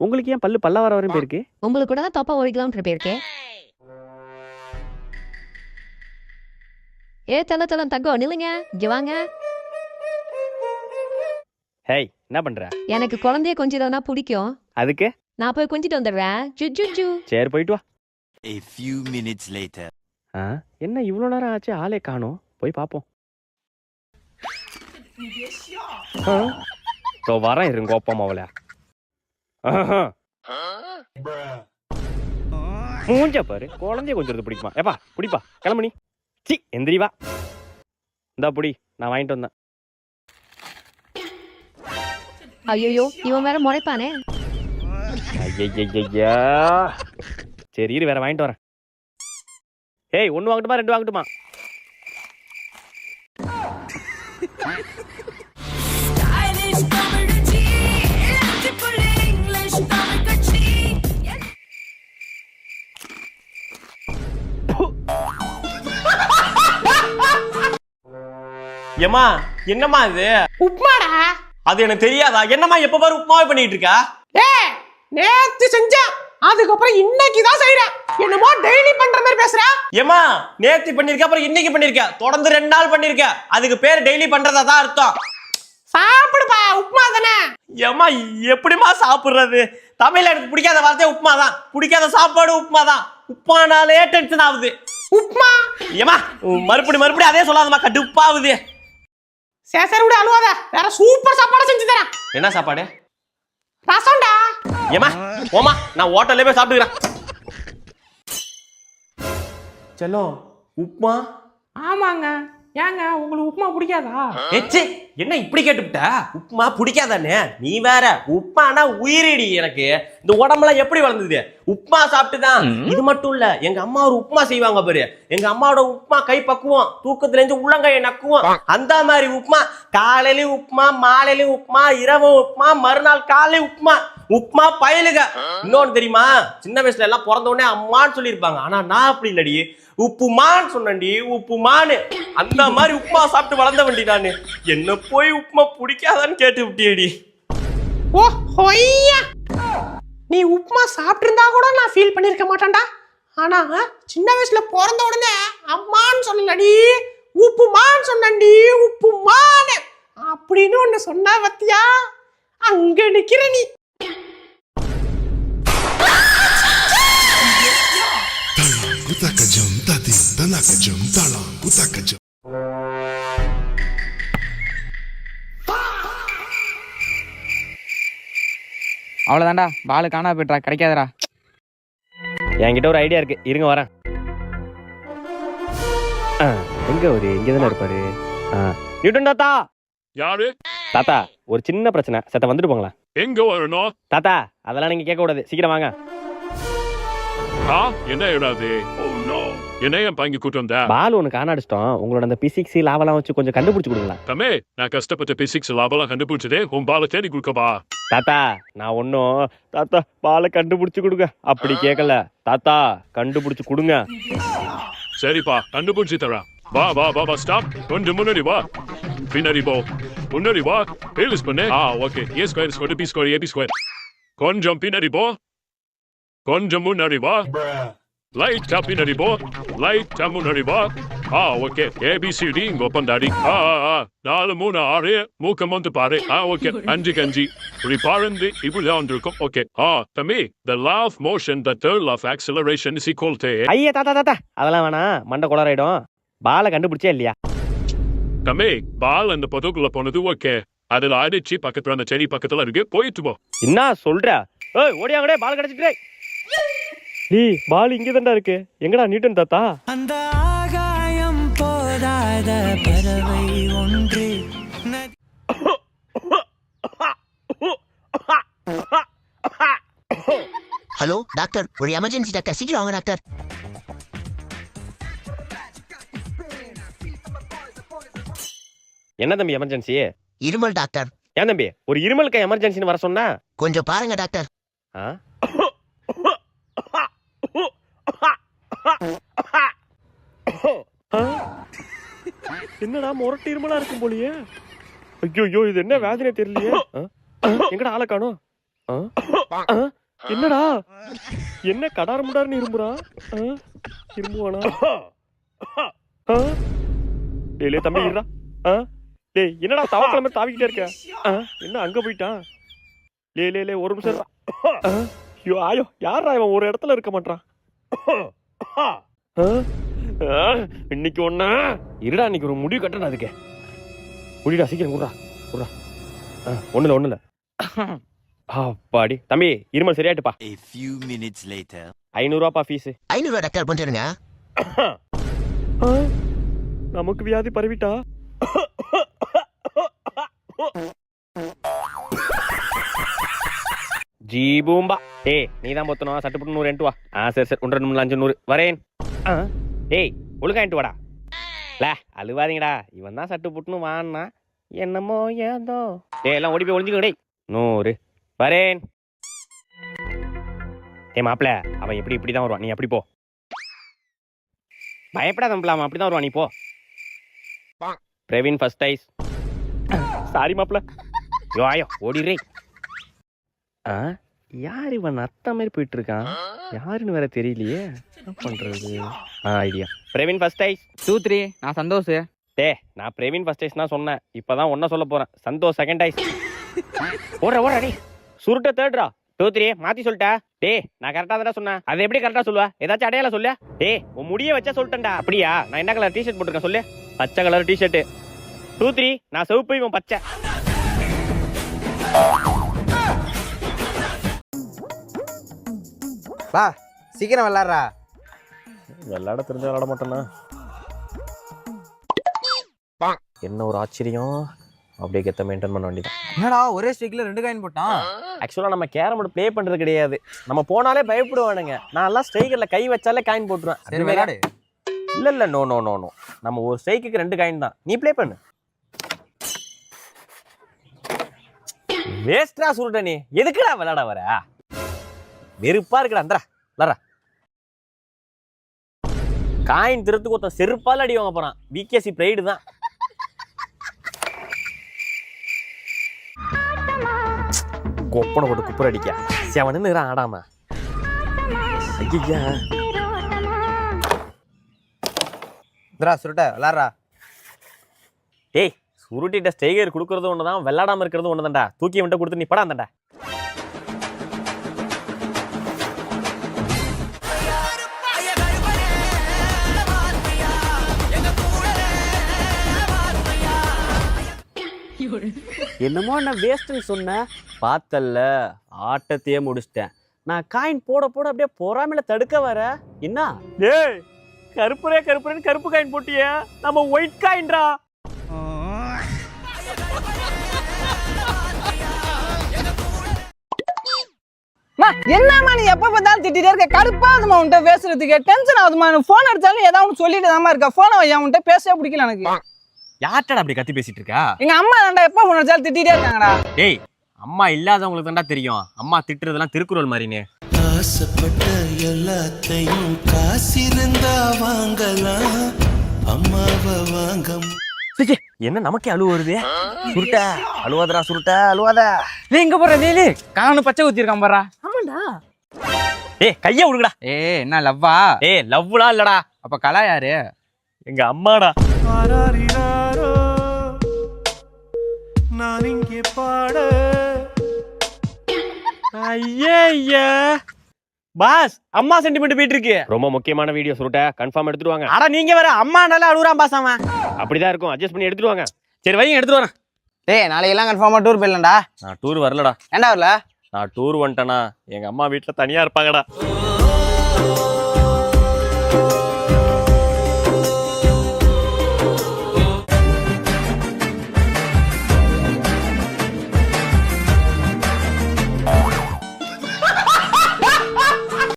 உங்களுக்கு ஏன் பல்லு பல்ல வர வரையும் போயிருக்கு? உங்களுக்கு கூட தான் தப்பா 1 கிலோமீட்டர் போயிருக்கேன். தலம் தங்கம் நில்லுங்க, இங்க வாங்க. ஹேய், என்ன பண்ற? எனக்கு குழந்தைய கொஞ்சிட்டா பிடிக்கும். அதுக்கு நான் போய் கொஞ்சிட்டு வந்துடுறேன். ஜு சரி, போயிட்டு வா. A few minutes later. என்ன இவ்வளோ நேரம் ஆச்சு, ஆளே காணோம். போய் பார்ப்போம். வரேன் இருங்க, கோப்பம் அவள. மூஞ்ச பாரு, குழந்தைய கொஞ்சம் பிடிக்குமா? ஏப்பா பிடிப்பா, கிளம்பி. சி எந்திரி வா. இந்தா புடி, நான் வாங்கிட்டு வந்தேன். ஐயோ, இவன் வேற முறைப்பானே. ஐயா, சரி இரு, வேற வாங்கிட்டு வரேன். ஏய், 1 வாங்கட்டுமா 2 வாங்கட்டுமா? ஏமா என்னம்மா இது? உப்மாடா. அது எனக்கு தெரியாதா? என்னம்மா எப்ப பாரு உப்மாவே பண்ணிட்டு இருக்கா? நேத்து செஞ்சேன், அதுக்கப்புறம் இன்னைக்கு தான் செய்யறேன். என்னமோ டெய்லி பண்ற மாதிரி பேசுற. ஏமா நேத்து பண்ணிருக்க, அப்புறம் இன்னைக்கு பண்ணிருக்க, தொடர்ந்து 2 நாள் பண்ணிருக்க. அதுக்கு பேர் டெய்லி பண்றதா தான் அர்த்தம். சாப்பிடுப்பா, உப்மா தானே. ஏமா எப்படிமா சாப்பிடுறது? தமிழ்ல எனக்கு பிடிக்காத வார்த்தை உப்மா தான். பிடிக்காத சாப்பாடு உப்மா தான். உப்மானாலே டென்ஷன் ஆகுது. உப்மா ஏமா மறுபடி அதே சொல்லாதமா, கடுப்பாகுது. சரி விட, அழுவாத. வேற சூப்பர் சாப்பாடு செஞ்சு தரேன். என்ன சாப்பாடு? ரசம்டா. ஏமா போமா, நான் ஹோட்டல்ல போய் சாப்பிட்டுக்கிறேன். செல்லம், உப்மா? ஆமாங்க. ஏங்க உங்களுக்கு உப்மா பிடிக்காதா? ஏச்சி, என்ன இப்படி கேட்டுவிட்ட? உப்மா பிடிக்காதானே? நீ வேற. உப்மானா உயிரிடி எனக்கு. இந்த உடம்புலாம் எப்படி வளர்ந்தது? உப்மா சாப்பிட்டுதான். இது மட்டும் இல்ல, எங்க அம்மா ஒரு உப்மா செய்வாங்க பாரு. எங்க அம்மாவோட உப்மா கை பக்குவோம், தூக்கத்துல இருந்து உள்ளங்கையை நக்குவோம். அந்த மாதிரி உப்மா. காலையிலயும் உப்மா, மாலையிலயும் உப்மா, இரவு உப்மா, மறுநாள் காலையில உப்மா. உப்மா பயலுக. இன்னொன்னு தெரியுமா? சின்ன வயசுல எல்லாம் பிறந்த உடனே அம்மான்னு சொல்லியிருப்பாங்க. ஆனா நான் அப்படி இல்லடி, உப்புமான்னு சொன்னடி. உப்புமானு அந்த மாதிரி உப்மா சாப்பிட்டு வளர்ந்த வண்டி நானு. என்ன போய் உப்மா பிடிக்காதான்னு கேட்டு விட்டியடி. ஓ ஹொய்யா, நீ உப்மா சாப்பிட்டிருந்தா கூட நான் ஃபீல் பண்ணிருக்க மாட்டேன்டா. ஆனா சின்ன வயசுல பிறந்த உடனே அம்மான்னு சொல்லலடி, உப்புமான்னு சொன்னடி. உப்புமானு அப்படின்னு ஒண்ணு சொன்னா பத்தியா, அங்க நிக்கிற நீ. Kutakajam tati tanakajam talam kutakajam. அவ்வளவுதான்டா, Balu காணா போயிட்டா, கிடைக்காதடா. என்கிட்ட ஒரு ஐடியா இருக்கு, இருங்க வரேன். எங்க ஒரு இங்கதானே இருப்பாரு. நியூட்டன் தாத்தா. யாரு? தாத்தா, ஒரு சின்ன பிரச்சனை, சத்த வந்துட்டு போங்களா? எங்க வரணும்? தாத்தா, அதெல்லாம் நீங்க கேட்க கூடாது, சீக்கிரம் வாங்க. என்ன இடாது? என்ன என் பங்கி கூட்டம் தான். பால் ஒன்று காணாடிச்சிட்டோம். உங்களோட அந்த பிசிக்ஸ் லாவெல்லாம் வச்சு கொஞ்சம் கண்டுபிடிச்சு கொடுங்களா? தமே, நான் கஷ்டப்பட்ட பிசிக்ஸ் லாபெல்லாம் கண்டுபிடிச்சதே உன் பாலை தேடி கொடுக்கவா? தாத்தா, நான் ஒன்னும் தாத்தா பாலை கண்டுபிடிச்சு கொடுங்க அப்படி கேட்கல. தாத்தா கண்டுபிடிச்சு கொடுங்க. சரிப்பா, கண்டுபிடிச்சு தரேன். வா வா வா வா, ஸ்டாப். கொஞ்சம் முன்னாடி வா, பின்னாடி போ, முன்னாடி வா. பேலஸ் பண்ணு. Okay. A square square B square AB square. கொஞ்சம் பின்னாடி போ, கொஞ்சம் முன்னாடி வா. லைட் பின்னாடி போ, லைட் முன்னாடி வா. ஓகே. ஏபிசிடி இங்க ஒப்பந்தாடி. 4 3 6 மூக்கம் வந்து பாரு. ஓகே. 5 5 இப்படி பாருந்து இப்படிதான் வந்திருக்கும். ஓகே. தம்பி, the law of motion, the third law of acceleration is equal to. ஐயா தாத்தா, அதெல்லாம் வேணாம், மண்டை குளறாயிடும். பாலை கண்டுபிடிச்சே இல்லையா? தம்பி, பால் அந்த பொதுக்குள்ள போனது ஓகே. அதுல அடிச்சு பக்கத்துல அந்த செடி பக்கத்துல இருக்கு, போயிட்டு போ. என்ன சொல்ற? ஓடியாங்கடே, பால் கிடைச்சிட்டு. பால் இங்கதான்டா இருக்கு. எங்கடா நியூட்டன் தாத்தா? அந்த ஆகாயம் போதாத பறவை ஒன்று. ஹலோ டாக்டர், ஒரு எமர்ஜென்சி டாக்டர், சீக்கிரம் வாங்க டாக்டர். என்ன தம்பி எமர்ஜென்சி? இருமல் டாக்டர். ஏன் தம்பி, ஒரு இருமலுக்கு எமர்ஜென்சின்னு வர சொன்னா? கொஞ்சம் பாருங்க டாக்டர். என்னடா முரட்டு இருமலா இருக்கும் போலியே. ஐயோ, இது என்ன வேதனை தெரியலையே. எங்கடா ஆளை காணோம்? என்னடா என்ன கடார முடாருன்னு இரும்புறான் இரும்புவானா டேய் தம்பி இருடா டேய் என்னடா தவக்கிழமை தாவிக்கிட்டே இருக்க என்ன அங்க போயிட்டான் லே ஒரு நிமிஷம் ஐயோ ஆயோ யாரா இவன் ஒரு இடத்துல இருக்க மாட்டான் இன்னைக்கு ஒண்ணு இருடா இன்னைக்கு ஒரு முடிவு கட்டணும் அதுக்கு முடிடா சீக்கிரம் குடுறா ஒண்ணு இல்ல அப்பாடி தம்பி இருமல் சரியாட்டுப்பா A few minutes later. 500 ரூபாப்பா ஃபீஸ் 500 ரூபா டாக்டர் பண்ணிருங்க. நமக்கு வியாதி பரவிட்டா ஜீபூம்பா நீ தான் பொத்தணும் சட்டு புட்டு 100 வா சரி 1 வரேன் டேய் ஒழுங்காயிட்டு வாடா அழுவாதீங்கடா இவன் தான் சட்டு புட்டுன்னு வான்னா என்னமோ ஏதோ எல்லாம் ஓடி போய் ஒளிஞ்சுக்க டேய் 100 வரேன் மாப்பிள்ள அவன் இப்படிதான் வருவான் நீ அப்படி போ பயப்படாத மாப்பிள்ள அப்படிதான் வருவான் நீ போ பிரவீன் ஃபர்ஸ்ட் ஐஸ் சாரி மாப்பிள்ள யோ ஓடிடுறே யார் இவன் அத்தா மாதிரி போயிட்டு இருக்கான் யாருன்னு வேற தெரியலையே என்ன பண்றது ஐடியா பிரவீன் ஃபர்ஸ்ட் ஐஸ் 2 3 நான் சந்தோஷ். நான் பிரவீன் ஃபர்ஸ்ட் ஐஸ் தான் சொன்னேன் இப்பதான் ஒன்ன சொல்ல போறேன் சந்தோஷ் செகண்ட் ஐஸ் ஓடுற டே சுருட்ட தேர்ட்ரா 2 3 மாத்தி சொல்லிட்டா நான் கரெக்டா தான் சொன்னேன் அதை எப்படி கரெக்டா சொல்லுவா ஏதாச்சும் அடையாளம் சொல்லு உன் முடிய வச்சா சொல்லிட்டேன்டா அப்படியா நான் என்ன கலர் டிஷர்ட் போட்டிருக்கேன் சொல்லு பச்சை கலர் டிஷர்ட் 2 3 நான் சிவப்பு இவன் பச்சை வா சீக்கிரம் விளாட்றா. விளையாட தெரிஞ்ச விளையாட மாட்டேன்னா என்ன ஒரு ஆச்சரியம் அப்படியே கெத்த மெயின்டைன் பண்ண வேண்டியது என்னடா ஒரே ஸ்டிக்ல 2 காயின் போட்டான். ஆக்சுவலா நம்ம கேரம் போர்டு ப்ளே பண்றது கிடையாது நம்ம போனாலே பயப்படுவானுங்க நான் எல்லாம் ஸ்ட்ரைக்கர்ல கை வச்சாலே காயின் போட்டுருவேன் சரி விளையாடு. இல்ல நோ நம்ம ஒரு ஸ்ட்ரைக்குக்கு 2 காயின் தான் நீ ப்ளே பண்ணு வேஸ்டா சுருட்ட நீ எதுக்குடா விளையாட வர வெறுப்பா இருக்குடா அந்தரா விளாட்றா காயின் திருத்துக்கு ஒருத்தன் செருப்பால் அடி வாங்க போறான் விகேசி பிரைடு தான் கொப்பனை போட்டு குப்புற அடிக்க செவனு ஆடாம ஐயா சுருட்ட விளாட்றா. சுருட்டிட்ட ஸ்டேகர் கொடுக்கறது ஒண்ணுதான் விளையாடாம இருக்கிறது ஒண்ணுதான்டா தூக்கி வந்துட்டு கொடுத்து நீ படா அந்தண்டா என்னமோ நான் வேஸ்ட்னு சொன்னேன் பார்த்தல்ல ஆட்டத்தையே முடிச்சிட்டேன் நான் காயின் போட அப்படியே பொறாமையில தடுக்க வர என்ன கருப்புன்னு கருப்பு காயின் போட்டிய நம்ம ஒயிட் காயின்டா என்னம்மா நீ எப்ப பார்த்தாலும் திட்டிட்டே இருக்க கடுப்பாதுமா உன்கிட்ட பேசுறதுக்கு டென்ஷன் ஆகுதுமா போன் அடிச்சாலும் ஏதாவது சொல்லிட்டு தாமா இருக்க போனை வையா உன்கிட்ட பேசவே பிடிக்கல எனக்கு யார்டா அப்படி கத்தி பேசிட்டு இருக்கா எங்க அம்மா தாண்டா எப்ப போன் அடிச்சாலும் திட்டிட்டே இருக்காங்கடா அம்மா இல்லாதவங்களுக்கு தான்டா தெரியும் அம்மா திட்டுறதெல்லாம் திருக்குறள் மாதிரினே ஆசைப்பட்ட எல்லாத்தையும் காசிருந்தா வாங்கலாம் அம்மாவை வாங்க என்ன நமக்கே அழுவ வருது சுருட்ட அழுவாதடா சுருட்ட அழுவாத நீ எங்க போற நீ காணு பச்சை ஊத்தி இருக்கான் பாரா. ஆமாண்டா கைய விடுங்கடா என்ன லவ்வா? லவ்லாம் இல்லடா அப்ப கலா யாரு? எங்க அம்மாடா. நான் இங்கே பாட ஐயா பாஸ் அம்மா சென்டிமெண்ட் போயிட்டு இருக்கு ரொம்ப முக்கியமான வீடியோ சுருட்ட கன்ஃபார்ம் எடுத்துருவாங்க அட நீங்க வேற அம்மானால அழுகுறான் பாஸ் அவன் அப்படிதான் இருக்கும் அட்ஜஸ்ட் பண்ணி எடுத்துருவாங்க சரி வைங்க எடுத்துட்டு வரேன் நாளைக்கு எல்லாம் கன்ஃபார்மா டூர் போயிடலாம்டா நான் டூர் வரலடா ஏன்டா வரல நான் டூர் வந்துட்டேனா எங்க அம்மா வீட்டுல தனியா இருப்பாங்கடா